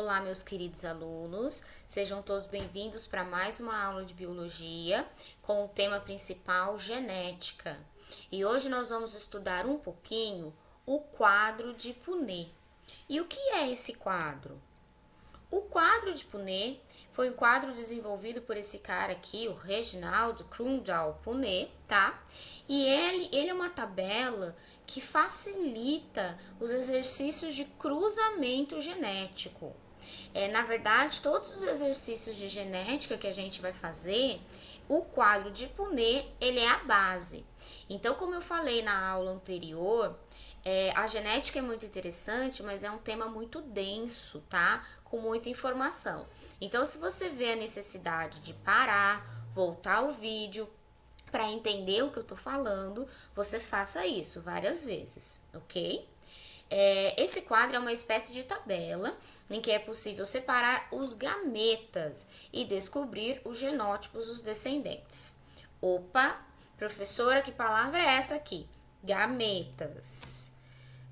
Olá, meus queridos alunos, sejam todos bem-vindos para mais uma aula de biologia com o tema principal genética. E hoje nós vamos estudar um pouquinho o quadro de Punnett. E o que é esse quadro? O quadro de Punnett foi um quadro desenvolvido por esse cara aqui, o Reginald Crandall Punnett, tá? E ele é uma tabela que facilita os exercícios de cruzamento genético. Na verdade, todos os exercícios de genética que a gente vai fazer, o quadro de Punnett, ele é a base. Então, como eu falei na aula anterior, a genética é muito interessante, mas é um tema muito denso, tá? Com muita informação. Então, se você vê a necessidade de parar, voltar o vídeo para entender o que eu tô falando, você faça isso várias vezes, ok? Esse quadro é uma espécie de tabela em que é possível separar os gametas e descobrir os genótipos dos descendentes. Opa, professora, que palavra é essa aqui? Gametas.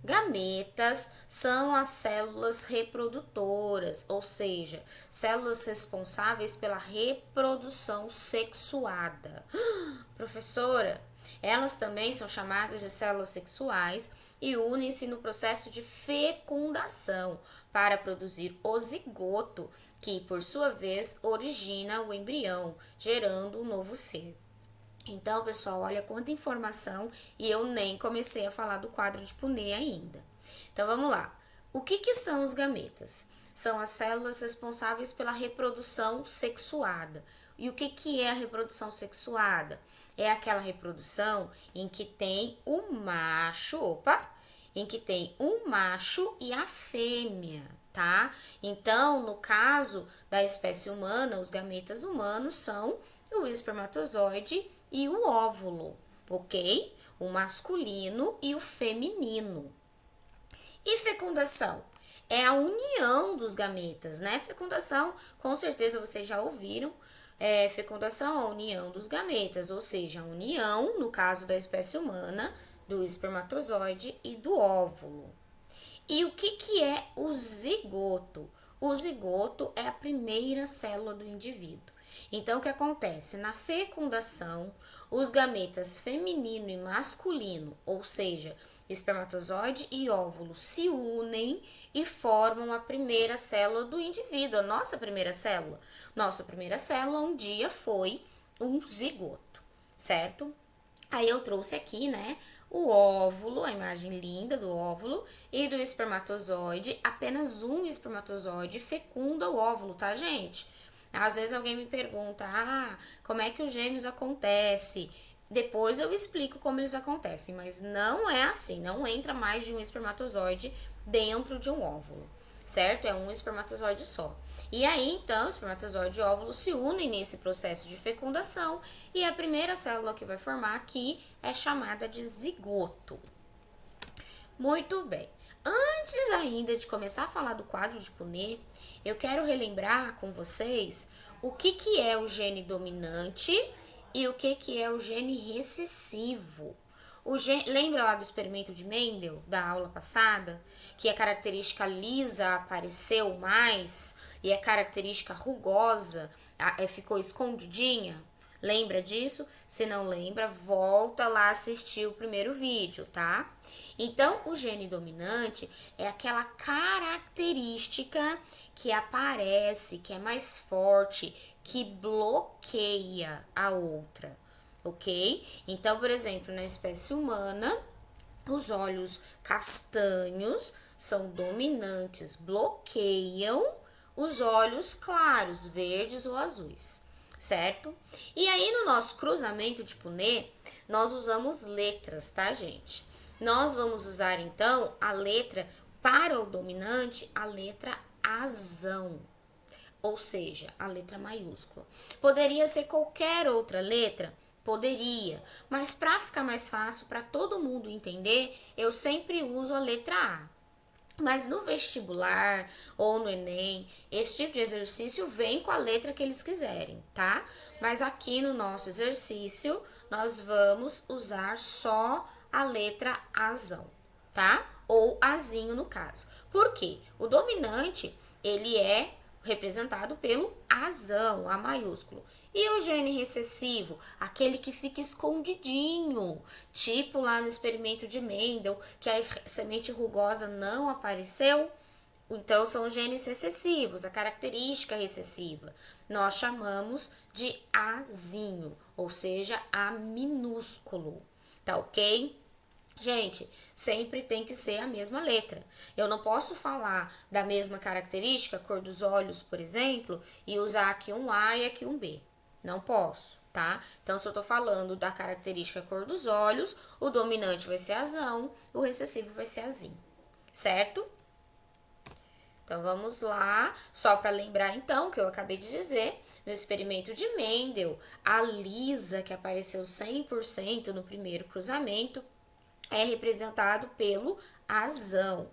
Gametas são as células reprodutoras, ou seja, células responsáveis pela reprodução sexuada. Professora, elas também são chamadas de células sexuais e unem-se no processo de fecundação para produzir o zigoto, que por sua vez origina o embrião, gerando um novo ser. Então, pessoal, olha quanta informação e eu nem comecei a falar do quadro de Punnett ainda. Então, vamos lá. O que são os gametas? São as células responsáveis pela reprodução sexuada. E o que é a reprodução sexuada? É aquela reprodução em que tem o macho, em que tem o macho e a fêmea, tá? Então, no caso da espécie humana, os gametas humanos são o espermatozoide e o óvulo, ok? O masculino e o feminino. E fecundação? É a união dos gametas, né? Fecundação, com certeza vocês já ouviram. Fecundação é a união dos gametas, ou seja, a união, no caso da espécie humana, do espermatozoide e do óvulo. E o que é o zigoto? O zigoto é a primeira célula do indivíduo. Então, o que acontece? Na fecundação, os gametas feminino e masculino, ou seja, espermatozoide e óvulo, se unem e formam a primeira célula do indivíduo, a nossa primeira célula. Nossa primeira célula um dia foi um zigoto, certo? Aí eu trouxe aqui, né, o óvulo, a imagem linda do óvulo e do espermatozoide. Apenas um espermatozoide fecunda o óvulo, tá, gente? Às vezes alguém me pergunta, como é que os gêmeos acontecem? Depois eu explico como eles acontecem, mas não é assim, não entra mais de um espermatozoide dentro de um óvulo, certo? É um espermatozoide só. E aí, então, espermatozoide e óvulo se unem nesse processo de fecundação e a primeira célula que vai formar aqui é chamada de zigoto. Muito bem. Antes ainda de começar a falar do quadro de Punnett, eu quero relembrar com vocês o que é o gene dominante e o que é o gene recessivo. Lembra lá do experimento de Mendel, da aula passada, que a característica lisa apareceu mais e a característica rugosa ficou escondidinha? Lembra disso? Se não lembra, volta lá assistir o primeiro vídeo, tá? Então, o gene dominante é aquela característica que aparece, que é mais forte, que bloqueia a outra, ok? Então, por exemplo, na espécie humana, os olhos castanhos são dominantes, bloqueiam os olhos claros, verdes ou azuis, certo? E aí, no nosso cruzamento de Punnett, nós usamos letras, tá, gente? Nós vamos usar, então, a letra para o dominante, a letra azão, ou seja, a letra maiúscula. Poderia ser qualquer outra letra? Poderia, mas para ficar mais fácil, para todo mundo entender, eu sempre uso a letra A. Mas no vestibular ou no Enem, esse tipo de exercício vem com a letra que eles quiserem, tá? Mas aqui no nosso exercício, nós vamos usar só a letra azão, tá? Ou azinho no caso. Por quê? O dominante, ele é representado pelo azão, A maiúsculo. E o gene recessivo, aquele que fica escondidinho, tipo lá no experimento de Mendel, que a semente rugosa não apareceu. Então, são os genes recessivos, a característica recessiva. Nós chamamos de Azinho, ou seja, A minúsculo. Tá ok? Gente, sempre tem que ser a mesma letra. Eu não posso falar da mesma característica, cor dos olhos, por exemplo, e usar aqui um A e aqui um B. Não posso, tá? Então, se eu tô falando da característica cor dos olhos, o dominante vai ser azão, o recessivo vai ser azinho, certo? Então, vamos lá, só para lembrar, então, que eu acabei de dizer, no experimento de Mendel, a Lisa, que apareceu 100% no primeiro cruzamento, é representado pelo azão,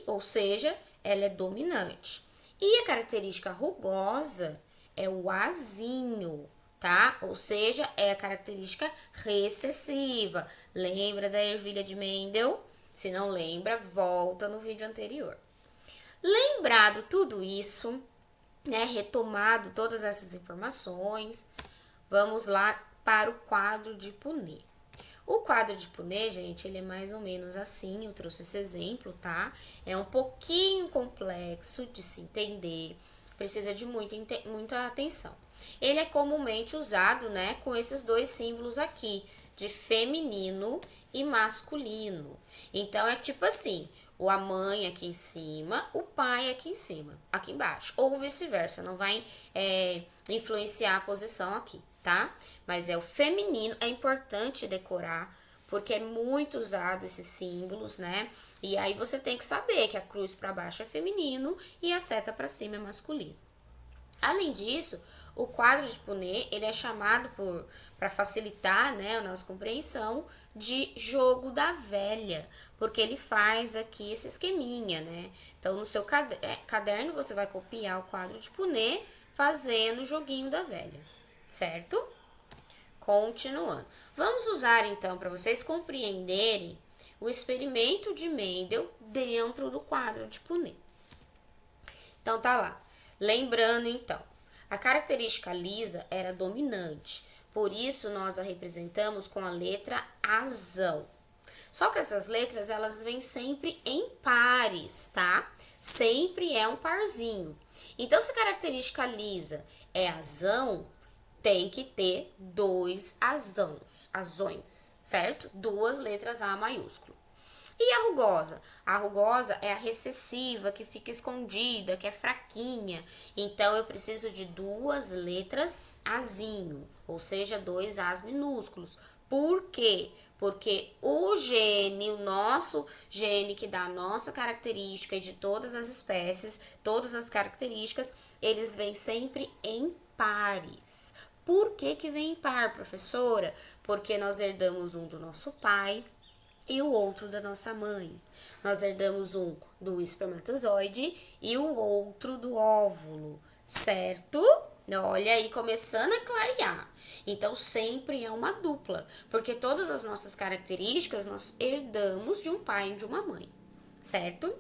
ou seja, ela é dominante. E a característica rugosa é o azinho, tá? Ou seja, é a característica recessiva. Lembra da ervilha de Mendel? Se não lembra, volta no vídeo anterior. Lembrado tudo isso, né, retomado todas essas informações, vamos lá para o quadro de Punnett. O quadro de Punnett, gente, ele é mais ou menos assim, eu trouxe esse exemplo, tá? É um pouquinho complexo de se entender, precisa de muita atenção. Ele é comumente usado, né, com esses dois símbolos aqui, de feminino e masculino. Então, é tipo assim, a mãe aqui em cima, o pai aqui em cima, aqui embaixo. Ou vice-versa, não vai influenciar a posição aqui, tá? Mas é o feminino, é importante decorar, porque é muito usado esses símbolos, né? E aí você tem que saber que a cruz para baixo é feminino e a seta para cima é masculino. Além disso, o quadro de Punnett, ele é chamado para facilitar, né, a nossa compreensão, de jogo da velha, porque ele faz aqui esse esqueminha, né? Então, no seu caderno, você vai copiar o quadro de Punnett fazendo o joguinho da velha, certo? Continuando. Vamos usar, então, para vocês compreenderem o experimento de Mendel dentro do quadro de Punnett. Então, tá lá. Lembrando, então, a característica lisa era dominante, por isso nós a representamos com a letra azão. Só que essas letras, elas vêm sempre em pares, tá? Sempre é um parzinho. Então, se a característica lisa é azão, tem que ter dois azões, certo? Duas letras A maiúsculo. E a rugosa? A rugosa é a recessiva, que fica escondida, que é fraquinha. Então, eu preciso de duas letras Azinho, ou seja, dois As minúsculos. Por quê? Porque o nosso gene que dá a nossa característica e de todas as espécies, todas as características, eles vêm sempre em pares. Por que vem em par, professora? Porque nós herdamos um do nosso pai e o outro da nossa mãe. Nós herdamos um do espermatozoide e o outro do óvulo, certo? Olha aí, começando a clarear. Então, sempre é uma dupla, porque todas as nossas características nós herdamos de um pai e de uma mãe, certo?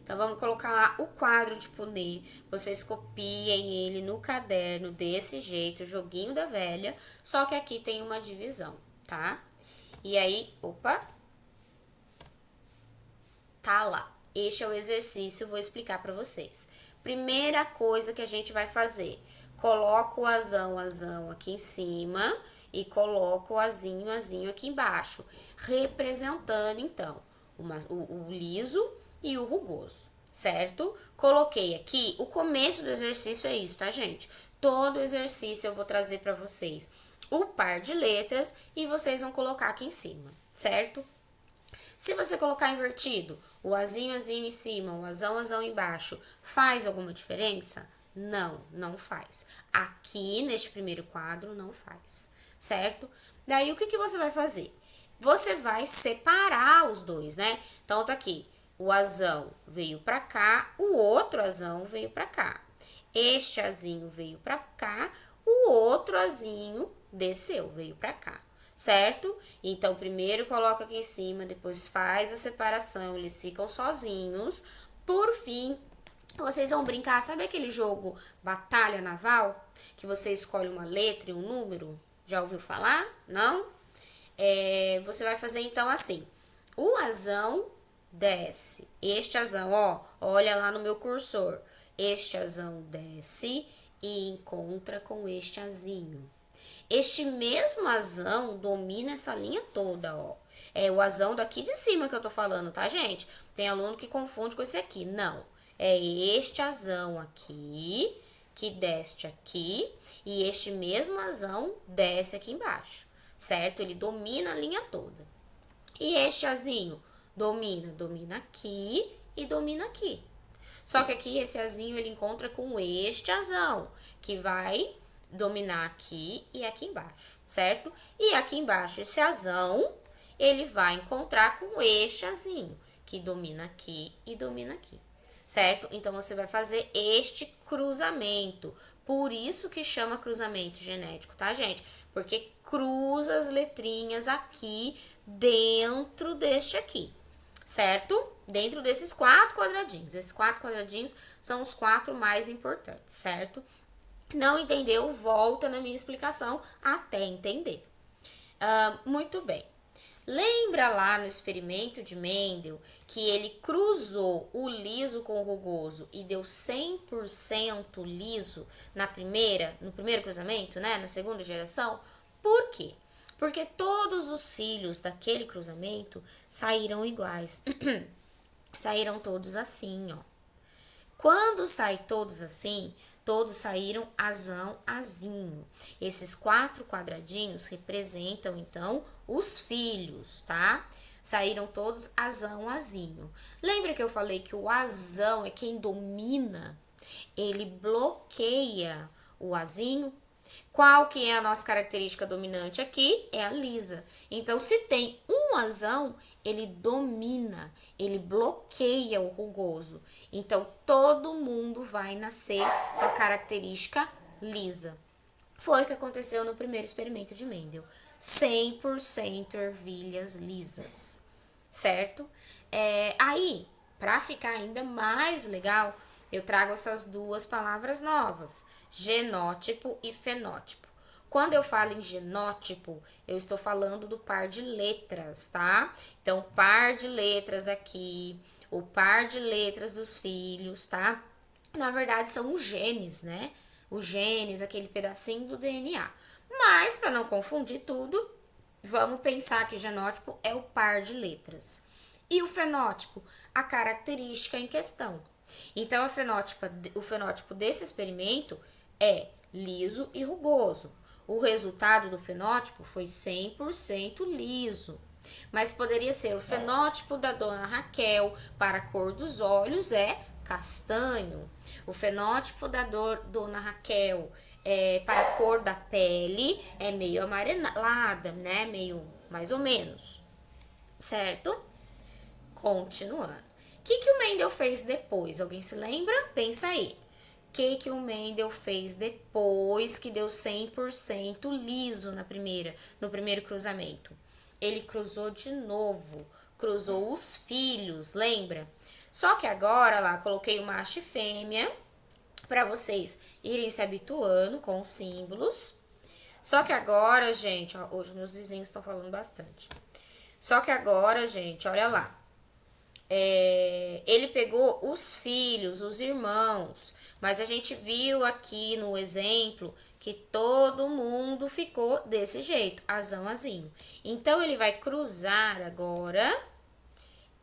Então, vamos colocar lá o quadro de Punnett. Vocês copiem ele no caderno desse jeito, o joguinho da velha, só que aqui tem uma divisão, tá? E aí, tá lá. Este é o exercício, vou explicar para vocês. Primeira coisa que a gente vai fazer, coloca o azão aqui em cima e coloca o azinho aqui embaixo, representando, então, o liso e o rugoso, certo? Coloquei aqui, o começo do exercício é isso, tá, gente? Todo exercício eu vou trazer para vocês o par de letras e vocês vão colocar aqui em cima, certo? Se você colocar invertido, o azinho em cima, o azão embaixo, faz alguma diferença? Não, não faz. Aqui, neste primeiro quadro, não faz, certo? Daí, o que você vai fazer? Você vai separar os dois, né? Então, tá aqui, o azão veio pra cá, o outro azão veio pra cá. Este azinho veio pra cá, o outro azinho desceu, veio pra cá, certo? Então, primeiro coloca aqui em cima, depois faz a separação, eles ficam sozinhos. Por fim, Vocês vão brincar, sabe aquele jogo Batalha Naval? Que você escolhe uma letra e um número? Já ouviu falar? Não? Você vai fazer então assim: o azão desce. Este azão, ó, olha lá no meu cursor. Este azão desce e encontra com este azinho. Este mesmo azão domina essa linha toda, ó. É o azão daqui de cima que eu tô falando, tá, gente? Tem aluno que confunde com esse aqui. Não. É este azão aqui, que desce aqui, e este mesmo azão desce aqui embaixo, certo? Ele domina a linha toda. E este azinho domina aqui e domina aqui. Só que aqui esse azinho ele encontra com este azão, que vai dominar aqui e aqui embaixo, certo? E aqui embaixo esse azão, ele vai encontrar com este azinho, que domina aqui e domina aqui, certo? Então você vai fazer este cruzamento. Por isso que chama cruzamento genético, tá, gente? Porque cruza as letrinhas aqui dentro deste aqui, certo? Dentro desses 4 quadradinhos. Esses 4 quadradinhos são os 4 mais importantes, certo? Não entendeu? Volta na minha explicação até entender. Muito bem. Lembra lá no experimento de Mendel que ele cruzou o liso com o rugoso e deu 100% liso no primeiro cruzamento, né? Na segunda geração? Por quê? Porque todos os filhos daquele cruzamento saíram iguais. Saíram todos assim, ó. Quando sai todos assim, todos saíram azão, azinho. Esses 4 quadradinhos representam, então, os filhos, tá? Saíram todos azão, azinho. Lembra que eu falei que o azão é quem domina? Ele bloqueia o azinho. Qual que é a nossa característica dominante aqui? É a lisa. Então, se tem um azão, ele domina, ele bloqueia o rugoso. Então, todo mundo vai nascer com a característica lisa. Foi o que aconteceu no primeiro experimento de Mendel. 100% ervilhas lisas, certo? Aí, para ficar ainda mais legal, eu trago essas duas palavras novas, genótipo e fenótipo. Quando eu falo em genótipo, eu estou falando do par de letras, tá? Então, par de letras aqui, o par de letras dos filhos, tá? Na verdade, são os genes, né? Os genes, aquele pedacinho do DNA. Mas, para não confundir tudo, vamos pensar que genótipo é o par de letras. E o fenótipo, a característica em questão. Então, o fenótipo desse experimento é liso e rugoso. O resultado do fenótipo foi 100% liso. Mas poderia ser o fenótipo da dona Raquel para a cor dos olhos é castanho. O fenótipo da dona Raquel para a cor da pele é meio amarelada, né? Meio mais ou menos, certo? Continuando. O que o Mendel fez depois? Alguém se lembra? Pensa aí. O que o Mendel fez depois que deu 100% liso no primeiro cruzamento? Ele cruzou de novo, cruzou os filhos, lembra? Só que agora lá coloquei o macho e fêmea para vocês irem se habituando com os símbolos. Só que agora, gente, ó, hoje meus vizinhos estão falando bastante. Só que agora, gente, olha lá. Ele pegou os filhos, os irmãos, mas a gente viu aqui no exemplo que todo mundo ficou desse jeito, azão, azinho. Então, ele vai cruzar agora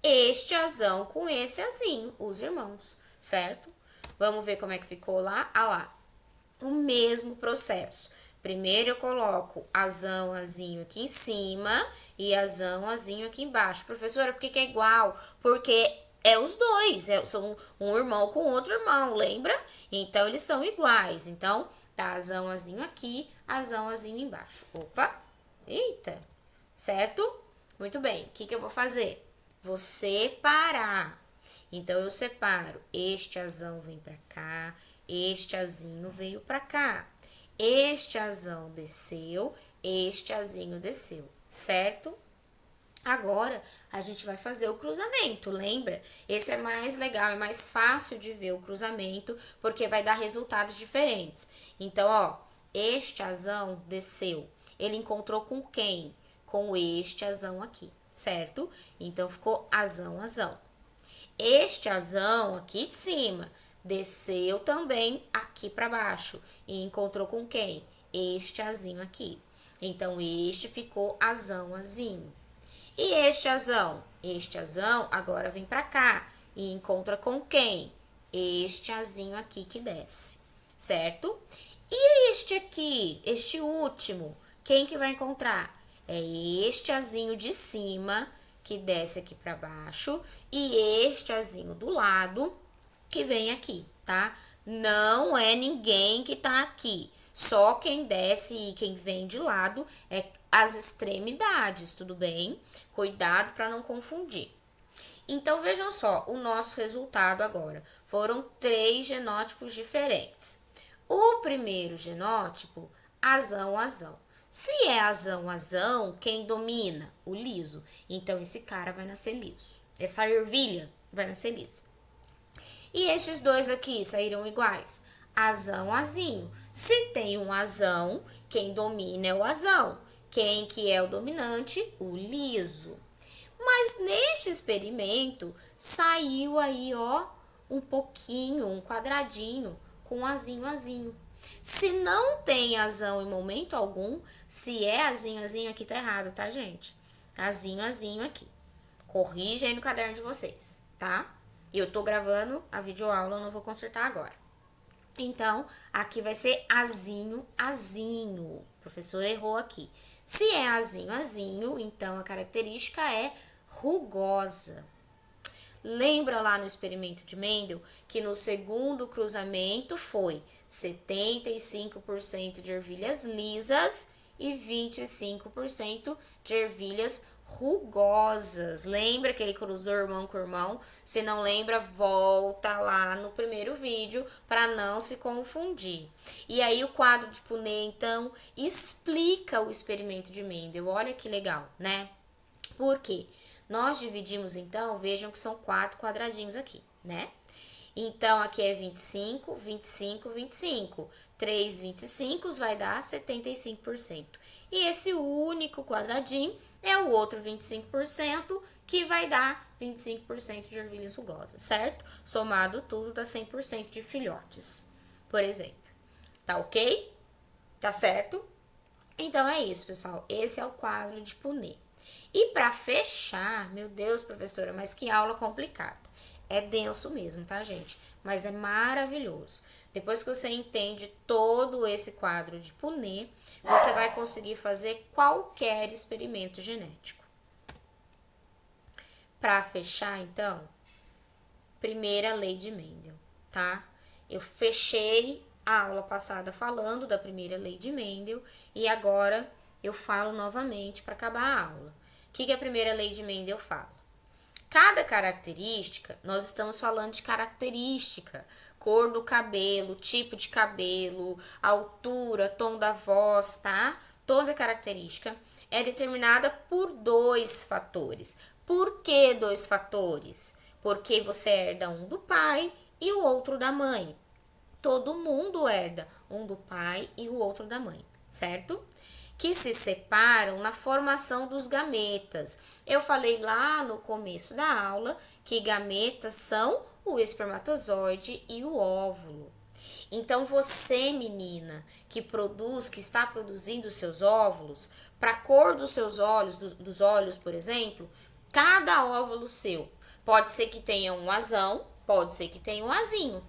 este azão com esse azinho, os irmãos, certo? Vamos ver como é que ficou lá? Ah lá, o mesmo processo. Primeiro eu coloco azão, azinho aqui em cima e azão, azinho aqui embaixo. Professora, por que é igual? Porque é os dois, são um irmão com outro irmão, lembra? Então, eles são iguais. Então, tá azão, azinho aqui, azão, azinho embaixo. Opa, eita, certo? Muito bem, o que eu vou fazer? Vou separar. Então, eu separo. Este azão vem pra cá, este azinho veio pra cá. Este azão desceu, este azinho desceu, certo? Agora, a gente vai fazer o cruzamento, lembra? Esse é mais legal, é mais fácil de ver o cruzamento, porque vai dar resultados diferentes. Então, ó, este asão desceu. Ele encontrou com quem? Com este asão aqui, certo? Então, ficou asão, asão. Este asão aqui de cima desceu também aqui para baixo e encontrou com quem? Este asinho aqui. Então, este ficou asão, asinho. E este asão? Este asão agora vem para cá e encontra com quem? Este asinho aqui que desce, certo? E este aqui, este último, quem que vai encontrar? É este asinho de cima que desce aqui para baixo e este asinho do lado que vem aqui, tá? Não é ninguém que tá aqui. Só quem desce e quem vem de lado é as extremidades, tudo bem? Cuidado para não confundir. Então, vejam só o nosso resultado agora. Foram 3 genótipos diferentes. O primeiro genótipo, asão, asão. Se é asão, asão, quem domina? O liso. Então, esse cara vai nascer liso. Essa ervilha vai nascer lisa. E estes dois aqui saíram iguais. Asão, asinho. Se tem um asão, quem domina é o asão. Quem que é o dominante? O liso. Mas neste experimento, saiu aí, ó, um pouquinho, um quadradinho com asinho, asinho. Se não tem asão em momento algum, se é asinho, asinho, aqui tá errado, tá, gente? Asinho, asinho aqui. Corrija aí no caderno de vocês, tá? Eu tô gravando a videoaula, eu não vou consertar agora. Então, aqui vai ser asinho, asinho. O professor errou aqui. Se é asinho, asinho, então a característica é rugosa. Lembra lá no experimento de Mendel que no segundo cruzamento foi 75% de ervilhas lisas e 25% de ervilhas rugosas. Lembra que ele cruzou irmão com irmão? Se não lembra, volta lá no primeiro vídeo para não se confundir. E aí o quadro de Punnett, então, explica o experimento de Mendel. Olha que legal, né? Por quê? Nós dividimos, então, vejam que são 4 quadradinhos aqui, né? Então, aqui é 25, 25, 25. 3 25 vai dar 75%. E esse único quadradinho é o outro 25%, que vai dar 25% de ervilhas rugosas, certo? Somado tudo dá 100% de filhotes, por exemplo. Tá ok? Tá certo? Então, é isso, pessoal. Esse é o quadro de Punnett. E para fechar, meu Deus, professora, mas que aula complicada. É denso mesmo, tá, gente? Mas é maravilhoso. Depois que você entende todo esse quadro de Punnett, você vai conseguir fazer qualquer experimento genético. Para fechar, então, primeira lei de Mendel, tá? Eu fechei a aula passada falando da primeira lei de Mendel e agora eu falo novamente para acabar a aula. O que a primeira lei de Mendel fala? Cada característica, nós estamos falando de característica, cor do cabelo, tipo de cabelo, altura, tom da voz, tá? Toda característica é determinada por 2 fatores. Por que 2 fatores? Porque você herda um do pai e o outro da mãe. Todo mundo herda um do pai e o outro da mãe, certo? Que se separam na formação dos gametas. Eu falei lá no começo da aula que gametas são o espermatozoide e o óvulo. Então você, menina, que está produzindo seus óvulos, para a cor dos seus olhos, dos olhos, por exemplo, cada óvulo seu pode ser que tenha um asão, pode ser que tenha um asinho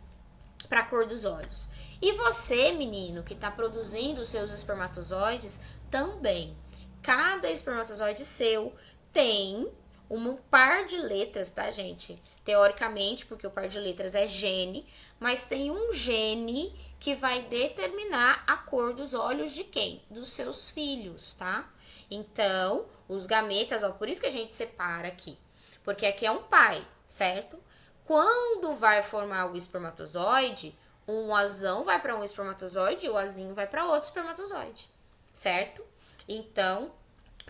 para a cor dos olhos. E você, menino, que está produzindo os seus espermatozoides, também. Cada espermatozoide seu tem um par de letras, tá, gente? Teoricamente, porque o par de letras é gene, mas tem um gene que vai determinar a cor dos olhos de quem? Dos seus filhos, tá? Então, os gametas, ó, por isso que a gente separa aqui. Porque aqui é um pai, certo? Quando vai formar o espermatozoide, um asão vai para um espermatozoide e o asinho vai para outro espermatozoide, certo? Então,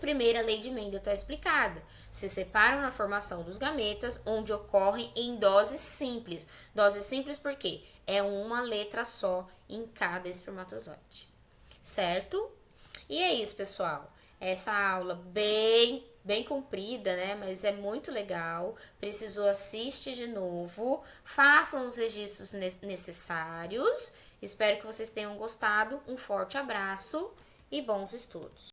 Primeira lei de Mendel está explicada. Se separam na formação dos gametas, onde ocorrem em doses simples. Dose simples por quê? É uma letra só em cada espermatozoide. Certo? E é isso, pessoal. Essa aula bem comprida, né? Mas é muito legal. Precisou, assiste de novo. Façam os registros necessários. Espero que vocês tenham gostado. Um forte abraço e bons estudos.